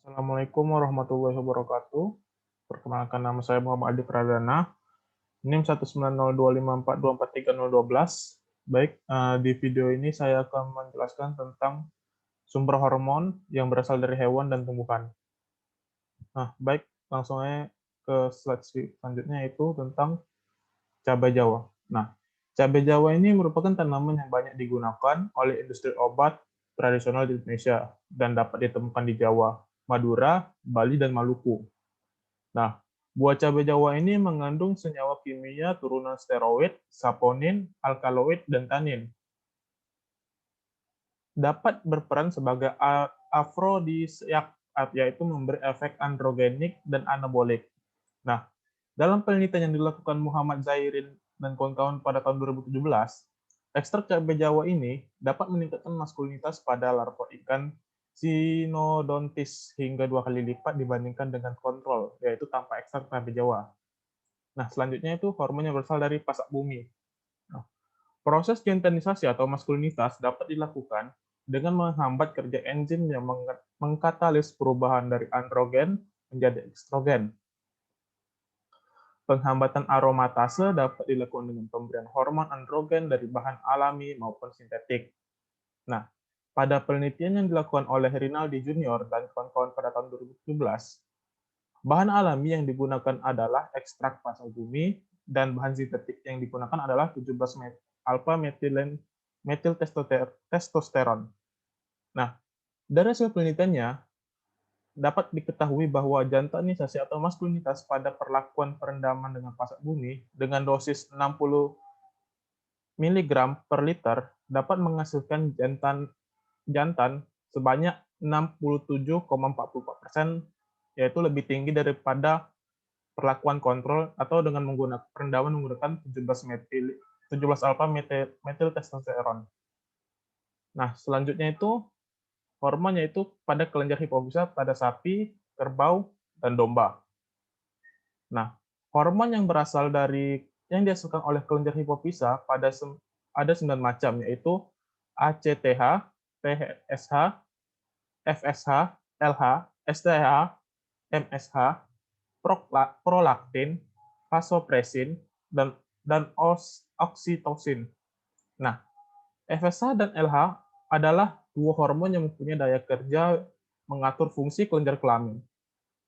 Assalamualaikum warahmatullahi wabarakatuh. Perkenalkan nama saya Muhammad Adi Pradana, NIM 1902542430012. Baik, di video ini saya akan menjelaskan tentang sumber hormon yang berasal dari hewan dan tumbuhan. Nah, baik, langsung aja ke slide selanjutnya, yaitu tentang cabai Jawa. Nah, cabai Jawa ini merupakan tanaman yang banyak digunakan oleh industri obat tradisional di Indonesia dan dapat ditemukan di Jawa, Madura, Bali, dan Maluku. Nah, buah cabai Jawa ini mengandung senyawa kimia turunan steroid, saponin, alkaloid, dan tanin. Dapat berperan sebagai afrodisiak, yaitu memberi efek androgenik dan anabolik. Nah, dalam penelitian yang dilakukan Muhammad Zairin dan kawan-kawan pada tahun 2017, ekstrak cabai Jawa ini dapat meningkatkan maskulinitas pada larva ikan Synodontis hingga 2 kali lipat dibandingkan dengan kontrol, yaitu tanpa ekstrak cabai Jawa. Nah, selanjutnya itu hormon yang berasal dari pasak bumi. Nah, proses gentanisasi atau maskulinitas dapat dilakukan dengan menghambat kerja enzim yang mengkatalis perubahan dari androgen menjadi estrogen. Penghambatan aromatase dapat dilakukan dengan pemberian hormon androgen dari bahan alami maupun sintetik. Nah, pada penelitian yang dilakukan oleh Rinaldi Junior dan kawan-kawan pada tahun 2017, bahan alami yang digunakan adalah ekstrak pasak bumi dan bahan sintetik yang digunakan adalah 17 alpha metil testosteron. Nah, dari hasil penelitiannya dapat diketahui bahwa jantanisasi atau maskulinitas pada perlakuan perendaman dengan pasak bumi dengan dosis 60 mg per liter dapat menghasilkan jantan sebanyak 67,44%, yaitu lebih tinggi daripada perlakuan kontrol atau dengan menggunakan perendaman menggunakan 17 alpha metil testosteron. Nah, selanjutnya itu hormon yaitu pada kelenjar hipofisa pada sapi, kerbau, dan domba. Nah, hormon yang berasal dari yang dihasilkan oleh kelenjar hipofisa ada 9 macam, yaitu ACTH, PSH, FSH, LH, STH, MSH, prolaktin, vasopresin, dan oksitosin. Nah, FSH dan LH adalah dua hormon yang mempunyai daya kerja mengatur fungsi kelenjar kelamin.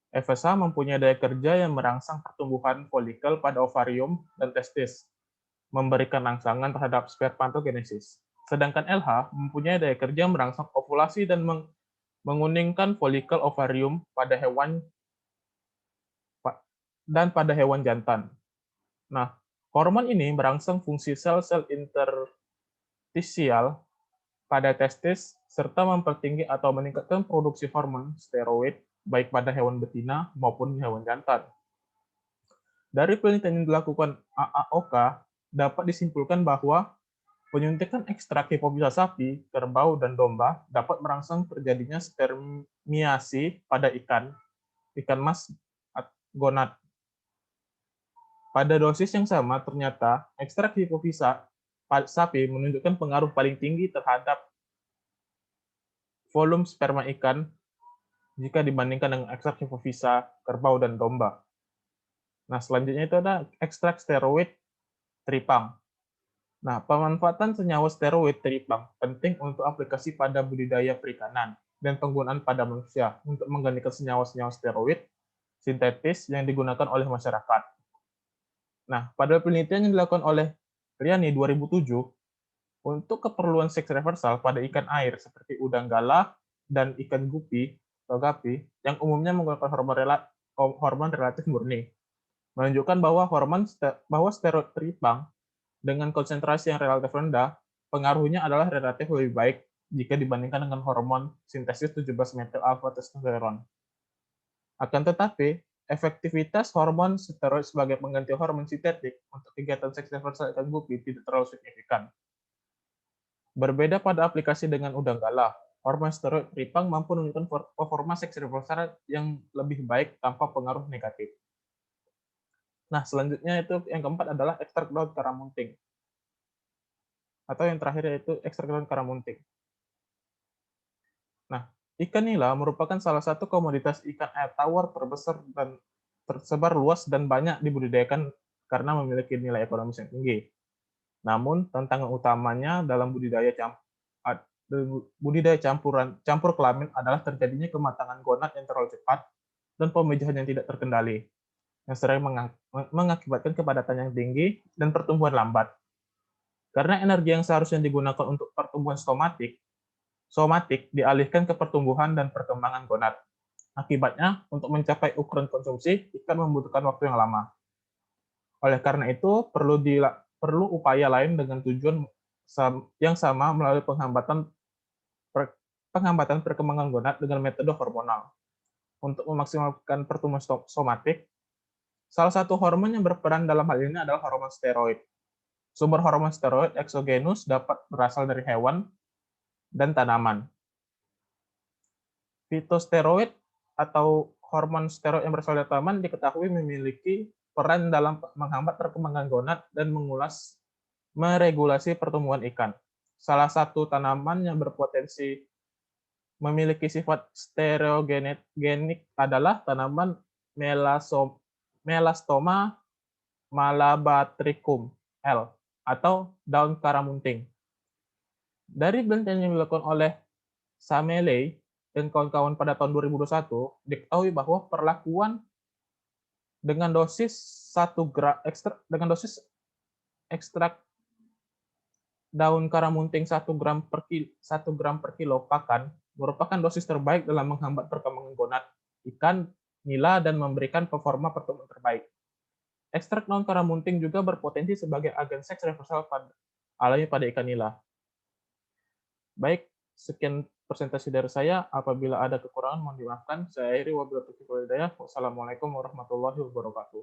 FSH mempunyai daya kerja yang merangsang pertumbuhan folikel pada ovarium dan testis, memberikan rangsangan terhadap spermatogenesis. Sedangkan LH mempunyai daya kerja merangsang ovulasi dan menguningkan folikel ovarium pada hewan dan pada hewan jantan. Nah, hormon ini merangsang fungsi sel-sel interstisial pada testis serta mempertinggi atau meningkatkan produksi hormon steroid baik pada hewan betina maupun hewan jantan. Dari penelitian yang dilakukan AAOK, dapat disimpulkan bahwa penyuntikan ekstrak hipofisa sapi, kerbau, dan domba dapat merangsang terjadinya spermiasi pada ikan mas gonad. Pada dosis yang sama, ternyata ekstrak hipofisa sapi menunjukkan pengaruh paling tinggi terhadap volume sperma ikan jika dibandingkan dengan ekstrak hipofisa kerbau dan domba. Nah, selanjutnya itu ada ekstrak steroid teripang. Nah, pemanfaatan senyawa steroid teripang penting untuk aplikasi pada budidaya perikanan dan penggunaan pada manusia untuk menggantikan senyawa-senyawa steroid sintetis yang digunakan oleh masyarakat. Nah, pada penelitian yang dilakukan oleh Riani 2007, untuk keperluan seks reversal pada ikan air seperti udang galah dan ikan gupi atau gapi yang umumnya menggunakan hormon relatif murni, menunjukkan bahwa steroid teripang dengan konsentrasi yang relatif rendah, pengaruhnya adalah relatif lebih baik jika dibandingkan dengan hormon sintesis 17 metil alpha testosteron. Akan tetapi, efektivitas hormon steroid sebagai pengganti hormon sintetik untuk kegiatan seks reversal ikan gupi tidak terlalu signifikan. Berbeda pada aplikasi dengan udang galah, hormon steroid teripang mampu menunjukkan performa seks reversal yang lebih baik tanpa pengaruh negatif. Nah, selanjutnya itu yang keempat adalah ekstrak daun karamunting. Atau yang terakhir yaitu ekstrak daun karamunting. Nah, Ikan nila merupakan salah satu komoditas ikan air tawar terbesar dan tersebar luas dan banyak dibudidayakan karena memiliki nilai ekonomis yang tinggi. Namun, tantangan utamanya dalam budidaya campur kelamin adalah terjadinya kematangan gonad yang terlalu cepat dan pemijahan yang tidak terkendali, yang sering mengakibatkan kepadatan yang tinggi dan pertumbuhan lambat. Karena energi yang seharusnya digunakan untuk pertumbuhan somatik dialihkan ke pertumbuhan dan perkembangan gonad. Akibatnya, untuk mencapai ukuran konsumsi, ikan membutuhkan waktu yang lama. Oleh karena itu, perlu upaya lain dengan tujuan yang sama melalui penghambatan perkembangan gonad dengan metode hormonal. Untuk memaksimalkan pertumbuhan somatik, salah satu hormon yang berperan dalam hal ini adalah hormon steroid. Sumber hormon steroid eksogenus dapat berasal dari hewan dan tanaman. Fitosteroid atau hormon steroid yang berasal dari tanaman diketahui memiliki peran dalam menghambat perkembangan gonad dan meregulasi pertumbuhan ikan. Salah satu tanaman yang berpotensi memiliki sifat stereogenik adalah tanaman Melastoma malabatricum L atau daun karamunting. Dari penelitian yang dilakukan oleh Sameley dan kawan-kawan pada tahun 2021, diketahui bahwa perlakuan dengan dosis ekstrak daun karamunting 1 gram per kilo pakan merupakan dosis terbaik dalam menghambat perkembangan gonad ikan nila dan memberikan performa pertumbuhan terbaik. Ekstrak daun karamunting juga berpotensi sebagai agen seks reversal alami pada ikan nila. Baik, sekian presentasi dari saya. Apabila ada kekurangan, mohon dimaafkan. Saya akhiri wabillahi taufiq wal hidayah. Wassalamualaikum warahmatullahi wabarakatuh.